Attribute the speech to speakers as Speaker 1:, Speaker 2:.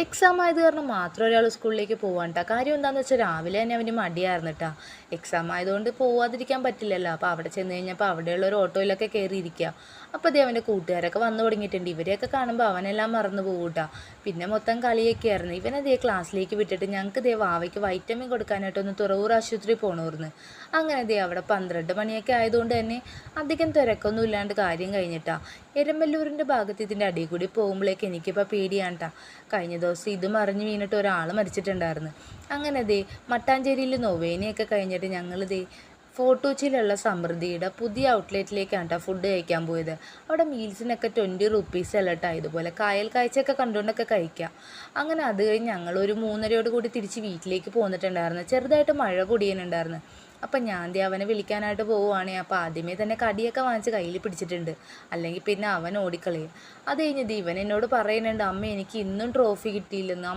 Speaker 1: Exam ആയത് കാരണം മാത്രം ഒരാൾ സ്കൂളിലേക്ക് പോവാണ്ട. കാര്യം എന്താണെന്ന് വെച്ചാൽ രാവിലെ തന്നെ അവന് മടിയായിരുന്നു കേട്ടോ. എക്സാം ആയതുകൊണ്ട് പോവാതിരിക്കാൻ പറ്റില്ലല്ലോ. അപ്പോൾ അവിടെ ചെന്ന് കഴിഞ്ഞപ്പോൾ അവിടെയുള്ള ഒരു ഓട്ടോയിലൊക്കെ കയറിയിരിക്കുക. അപ്പോൾ ദേ അവൻ്റെ കൂട്ടുകാരൊക്കെ വന്നു തുടങ്ങിയിട്ടുണ്ട്. ഇവരെയൊക്കെ കാണുമ്പോൾ അവനെല്ലാം മറന്നു പോകും കേട്ടോ. പിന്നെ മൊത്തം കളിയൊക്കെ ആയിരുന്നു. ഇവനെ ദേ ക്ലാസ്സിലേക്ക് വിട്ടിട്ട് ഞങ്ങൾക്ക് ദേ വാവയ്ക്ക് വൈറ്റമിൻ കൊടുക്കാനായിട്ടൊന്ന് തുറവൂർ ആശുപത്രി പോകണമായിരുന്നു. അങ്ങനെ ദേ അവിടെ 12 മണിയൊക്കെ ആയതുകൊണ്ട് തന്നെ അധികം തിരക്കൊന്നും ഇല്ലാണ്ട് കാര്യം കഴിഞ്ഞിട്ടാ. എരമ്പല്ലൂരിൻ്റെ ഭാഗത്ത് ഇതിൻ്റെ അടിയിൽ കൂടി പോകുമ്പോഴേക്ക് എനിക്കിപ്പോൾ പേടിയാണ് കേട്ടോ. കഴിഞ്ഞ ദിവസം ഇത് മറിഞ്ഞ് വീണിട്ട് ഒരാൾ മരിച്ചിട്ടുണ്ടായിരുന്നു. അങ്ങനെ ദേ മട്ടാഞ്ചേരിയിൽ നൊവേനയൊക്കെ കഴിഞ്ഞിട്ട് ഞങ്ങൾ ദേ ഫോർട്ട് കൊച്ചിയിലുള്ള സമൃദ്ധിയുടെ പുതിയ ഔട്ട്ലെറ്റിലേക്കാണ് കേട്ടോ ഫുഡ് കഴിക്കാൻ പോയത്. അവിടെ മീൽസിനൊക്കെ 20 റുപ്പീസ് അല്ല കേട്ടോ. ഇതുപോലെ കായൽ കാഴ്ചയൊക്കെ കണ്ടുകൊണ്ടൊക്കെ കഴിക്കാം. അങ്ങനെ അത് കഴിഞ്ഞ് ഞങ്ങൾ ഒരു 3:30 കൂടി തിരിച്ച് വീട്ടിലേക്ക് പോന്നിട്ടുണ്ടായിരുന്നു. ചെറുതായിട്ട് മഴ പൊടിയാനുണ്ടായിരുന്നു. അപ്പം ഞാൻ ദേ അവനെ വിളിക്കാനായിട്ട് പോവുകയാണെ. അപ്പോൾ ആദ്യമേ തന്നെ കടിയൊക്കെ വാങ്ങിച്ച് കയ്യിൽ പിടിച്ചിട്ടുണ്ട്. അല്ലെങ്കിൽ പിന്നെ അവൻ ഓടിക്കളയും. അത് കഴിഞ്ഞ് ദേ ഇവൻ എന്നോട് പറയുന്നുണ്ട്, അമ്മ എനിക്ക് ഇന്നും ട്രോഫി കിട്ടിയില്ലെന്ന്.